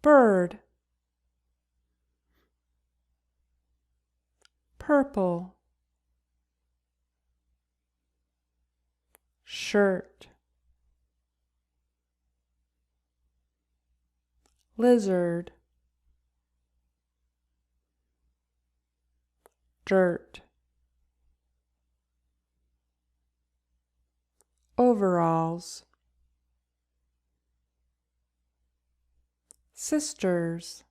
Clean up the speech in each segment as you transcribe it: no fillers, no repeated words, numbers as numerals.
bird, purple, shirt, lizard, dirt, overalls, sisters,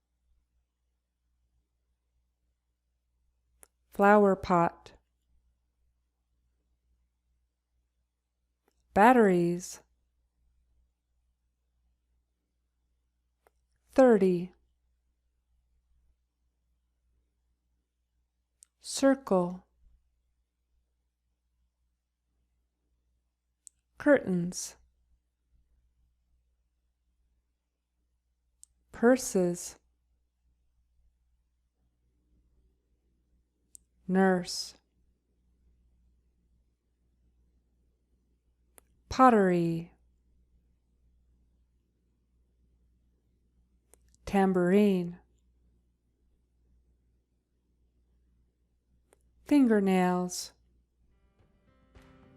flower pot, batteries, 30, circle, curtains, purses, nurse, pottery, tambourine, fingernails,